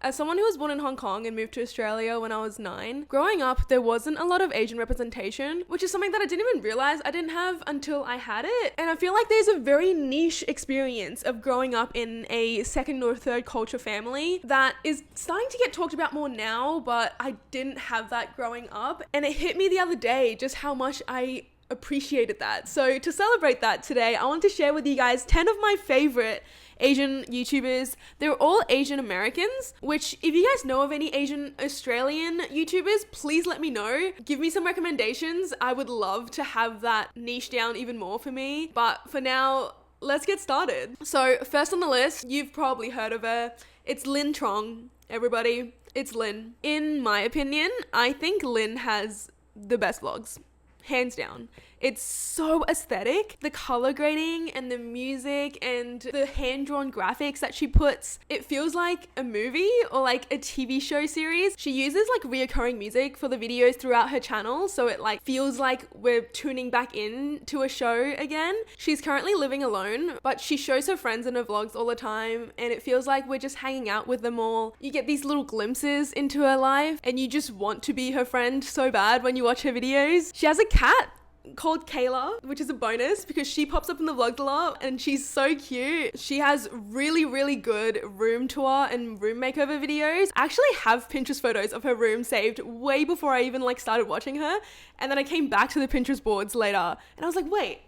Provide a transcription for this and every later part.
As someone who was born in Hong Kong and moved to Australia when I was 9, growing up there wasn't a lot of Asian representation, which is something that I didn't even realize I didn't have until I had it. And I feel like there's a very niche experience of growing up in a second or third culture family that is starting to get talked about more now, but I didn't have that growing up. And it hit me the other day just how much I appreciated that. So to celebrate that today, I want to share with you guys 10 of my favorite Asian YouTubers. They're all Asian Americans, which if you guys know of any Asian Australian YouTubers, please let me know. Give me some recommendations. I would love to have that niche down even more for me. But for now, let's get started. So first on the list, you've probably heard of her. It's Lynn Trong. Everybody, it's Lynn. In my opinion, I think Lynn has the best vlogs. Hands down. It's so aesthetic. The color grading and the music and the hand-drawn graphics that she puts, it feels like a movie or like a TV show series. She uses like reoccurring music for the videos throughout her channel, so it like feels like we're tuning back in to a show again. She's currently living alone, but she shows her friends in her vlogs all the time, and it feels like we're just hanging out with them all. You get these little glimpses into her life, and you just want to be her friend so bad when you watch her videos. She has a cat called Kayla, which is a bonus because she pops up in the vlogs a lot and she's so cute. She has really good room tour and room makeover videos. I actually have Pinterest photos of her room saved way before I even like started watching her, and then I came back to the Pinterest boards later and I was like, wait,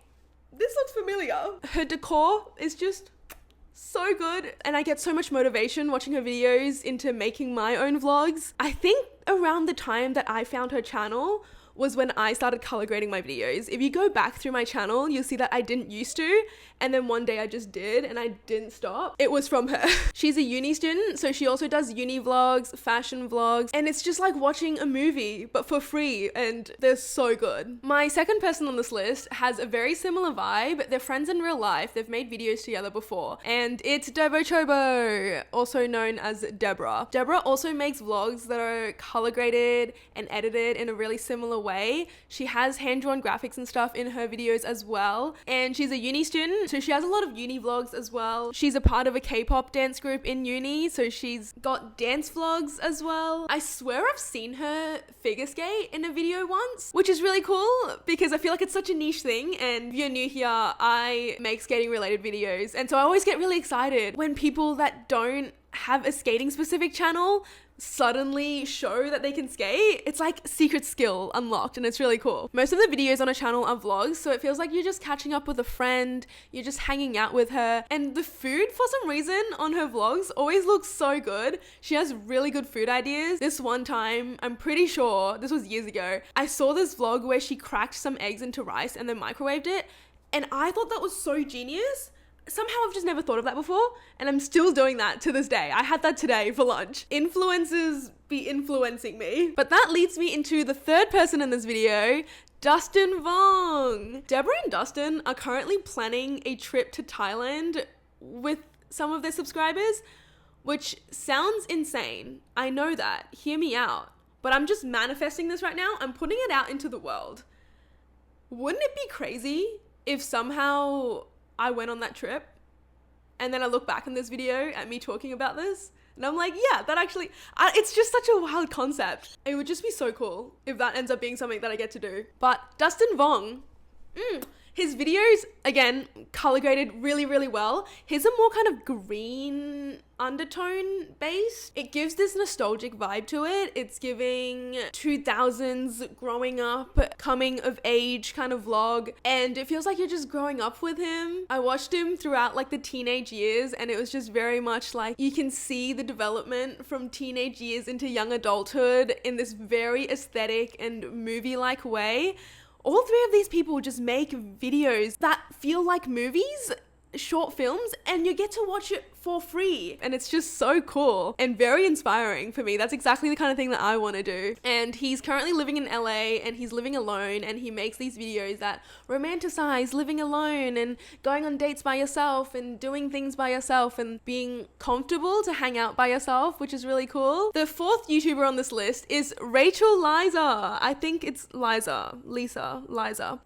this looks familiar. Her decor is just so good, and I get so much motivation watching her videos into making my own vlogs. I think around the time that I found her channel was when I started color grading my videos. If you go back through my channel, you'll see that I didn't used to, and then one day I just did and I didn't stop. It was from her. She's a uni student, so she also does uni vlogs, fashion vlogs, and it's just like watching a movie, but for free, and they're so good. My second person on this list has a very similar vibe. They're friends in real life. They've made videos together before, and it's Debo Chobo, also known as Deborah. Deborah also makes vlogs that are color graded and edited in a really similar way. She has hand-drawn graphics and stuff in her videos as well, and she's a uni student, so she has a lot of uni vlogs as well. She's a part of a K-pop dance group in uni, so she's got dance vlogs as well. I swear I've seen her figure skate in a video once, which is really cool because I feel like it's such a niche thing, and if you're new here, I make skating related videos, and so I always get really excited when people that don't have a skating specific channel suddenly show that they can skate. It's like secret skill unlocked, and it's really cool. Most of the videos on her channel are vlogs, so it feels like you're just catching up with a friend, you're just hanging out with her, and the food for some reason on her vlogs always looks so good. She has really good food ideas. This one time, I'm pretty sure, this was years ago, I saw this vlog where she cracked some eggs into rice and then microwaved it, and I thought that was so genius. Somehow I've just never thought of that before, and I'm still doing that to this day. I had that today for lunch. Influencers be influencing me. But that leads me into the third person in this video, Dustin Vong. Deborah and Dustin are currently planning a trip to Thailand with some of their subscribers, which sounds insane. I know that. Hear me out. But I'm just manifesting this right now. I'm putting it out into the world. Wouldn't it be crazy if somehow I went on that trip and then I look back in this video at me talking about this and I'm like, yeah, that actually, it's just such a wild concept. It would just be so cool if that ends up being something that I get to do. But Dustin Vong, his videos, again, color graded really well. His are more kind of green undertone based. It gives this nostalgic vibe to it. It's giving 2000s growing up, coming of age kind of vlog, and it feels like you're just growing up with him. I watched him throughout like the teenage years, and it was just very much like you can see the development from teenage years into young adulthood in this very aesthetic and movie-like way. All three of these people just make videos that feel like movies, short films, and you get to watch it for free, and it's just so cool and very inspiring for me. That's exactly the kind of thing that I want to do. And he's currently living in LA, and he's living alone, and he makes these videos that romanticize living alone and going on dates by yourself and doing things by yourself and being comfortable to hang out by yourself, which is really cool. The fourth YouTuber on this list is Rachel Liza. I think it's Liza,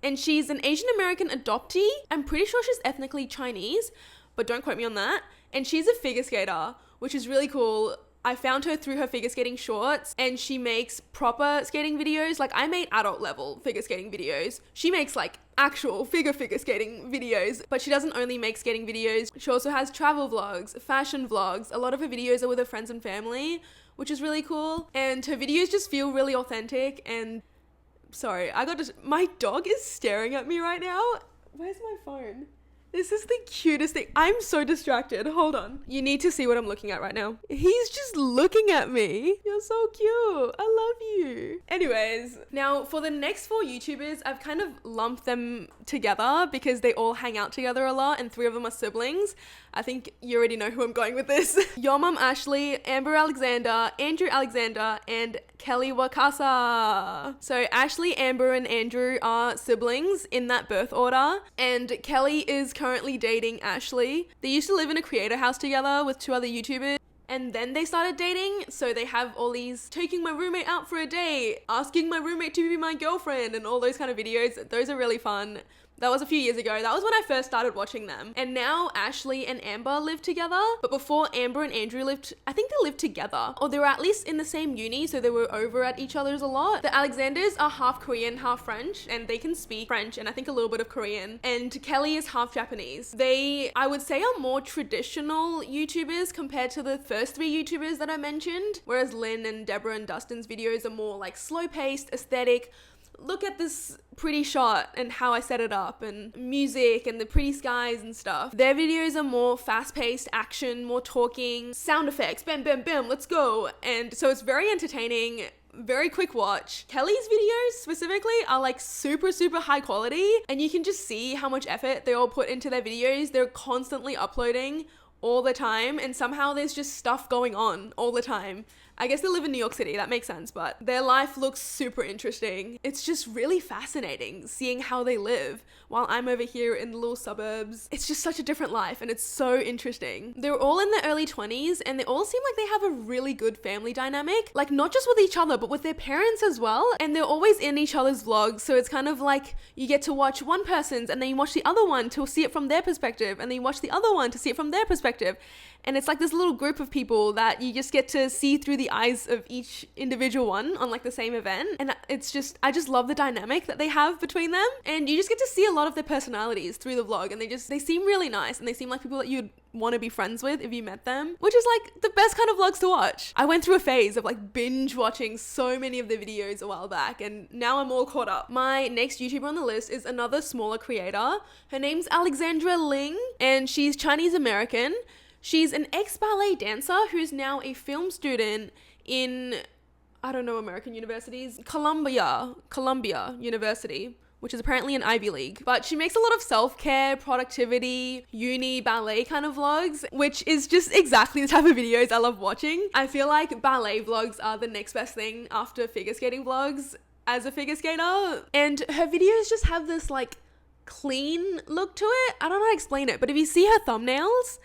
and she's an Asian American adoptee. I'm pretty sure she's ethnically Chinese, but don't quote me on that. And she's a figure skater, which is really cool. I found her through her figure skating shorts, and she makes proper skating videos. Like, I made adult level figure skating videos. She makes like actual figure skating videos, but she doesn't only make skating videos. She also has travel vlogs, fashion vlogs. A lot of her videos are with her friends and family, which is really cool. And her videos just feel really authentic. And sorry, my dog is staring at me right now. Where's my phone? This is the cutest thing. I'm so distracted. Hold on. You need to see what I'm looking at right now. He's just looking at me. You're so cute. I love you. Anyways, now for the next 4 YouTubers, I've kind of lumped them together because they all hang out together a lot, and 3 of them are siblings. I think you already know who I'm going with this. Your Mum Ashley, Amber Alexander, Andrew Alexander, and Kelly Wakasa. So Ashley, Amber, and Andrew are siblings in that birth order, and Kelly is currently dating Ashley. They used to live in a creator house together with 2 other YouTubers, and then they started dating. So they have all these taking my roommate out for a date, asking my roommate to be my girlfriend, and all those kind of videos. Those are really fun. That was a few years ago. That was when I first started watching them. And now Ashley and Amber live together. But before Amber and Andrew I think they lived together. Or they were at least in the same uni, so they were over at each other's a lot. The Alexanders are half Korean, half French, and they can speak French and I think a little bit of Korean. And Kelly is half Japanese. They, I would say, are more traditional YouTubers compared to the first 3 YouTubers that I mentioned. Whereas Lynn and Deborah and Dustin's videos are more like slow-paced, aesthetic. Look at this pretty shot and how I set it up, and music and the pretty skies and stuff. Their videos are more fast-paced action, more talking, sound effects, bam, bam, bam, let's go. And so it's very entertaining, very quick watch. Kelly's videos specifically are like super high quality, and you can just see how much effort they all put into their videos. They're constantly uploading all the time, and somehow there's just stuff going on all the time. I guess they live in New York City, that makes sense, but their life looks super interesting. It's just really fascinating seeing how they live while I'm over here in the little suburbs. It's just such a different life, and it's so interesting. They're all in their early 20s, and they all seem like they have a really good family dynamic, like not just with each other, but with their parents as well. And they're always in each other's vlogs, so it's kind of like you get to watch one person's, and then you watch the other one to see it from their perspective, and then you watch the other one to see it from their perspective. And it's like this little group of people that you just get to see through the eyes of each individual one on like the same event. And it's just, I just love the dynamic that they have between them. And you just get to see a lot of their personalities through the vlog. And they seem really nice. And they seem like people that you'd want to be friends with if you met them, which is like the best kind of vlogs to watch. I went through a phase of like binge watching so many of the videos a while back, and now I'm all caught up. My next YouTuber on the list is another smaller creator. Her name's Alexandra Ling, and she's Chinese American. She's an ex-ballet dancer who's now a film student in, I don't know, American universities, Columbia University, which is apparently an Ivy League. But she makes a lot of self-care, productivity, uni, ballet kind of vlogs, which is just exactly the type of videos I love watching. I feel like ballet vlogs are the next best thing after figure skating vlogs as a figure skater. And her videos just have this like clean look to it. I don't know how to explain it, but if you see her thumbnails,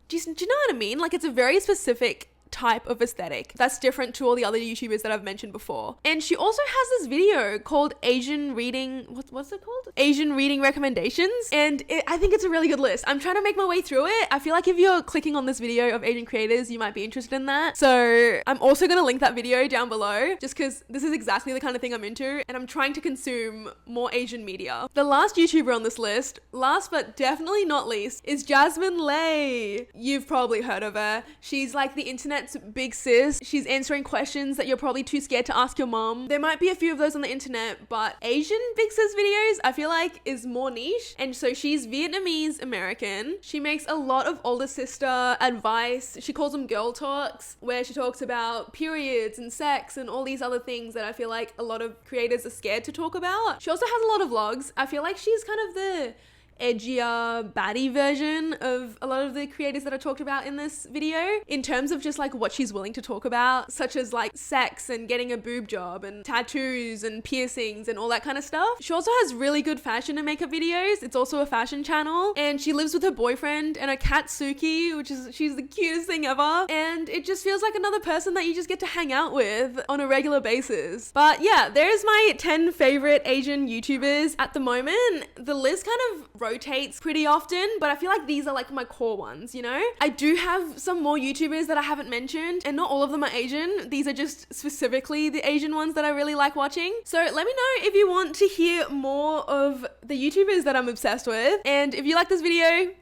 do you know what I mean? Like, it's a very specific type of aesthetic that's different to all the other YouTubers that I've mentioned before. And she also has this video called Asian Reading, what's it called? Asian Reading Recommendations. And I think it's a really good list. I'm trying to make my way through it. I feel like if you're clicking on this video of Asian creators, you might be interested in that. So I'm also going to link that video down below, just because this is exactly the kind of thing I'm into, and I'm trying to consume more Asian media. The last YouTuber on this list, last but definitely not least, is Jasmine Lay. You've probably heard of her. She's like the internet's big sis. She's answering questions that you're probably too scared to ask your mom. There might be a few of those on the internet, but Asian big sis videos I feel like is more niche. And so she's Vietnamese American. She makes a lot of older sister advice. She calls them girl talks, where she talks about periods and sex and all these other things that I feel like a lot of creators are scared to talk about. She also has a lot of vlogs. I feel like she's kind of the edgier, baddie version of a lot of the creators that I talked about in this video, in terms of just like what she's willing to talk about, such as like sex and getting a boob job and tattoos and piercings and all that kind of stuff. She also has really good fashion and makeup videos. It's also a fashion channel, and she lives with her boyfriend and her cat Suki, she's the cutest thing ever. And it just feels like another person that you just get to hang out with on a regular basis. But yeah, there's my 10 favorite Asian YouTubers at the moment. The list kind of rotates pretty often, but I feel like these are like my core ones, you know? I do have some more YouTubers that I haven't mentioned, and not all of them are Asian. These are just specifically the Asian ones that I really like watching. So let me know if you want to hear more of the YouTubers that I'm obsessed with. And if you like this video,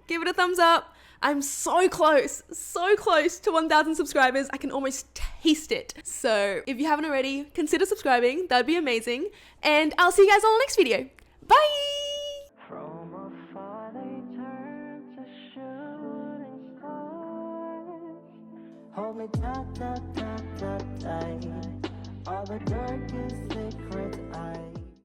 give it a thumbs up. I'm so close to 1,000 subscribers. I can almost taste it. So if you haven't already, consider subscribing. That'd be amazing. And I'll see you guys on the next video. Bye! From afar they turn to shooting stars. Hold me tight, tight, tight, tight, tight. All the darkest secrets I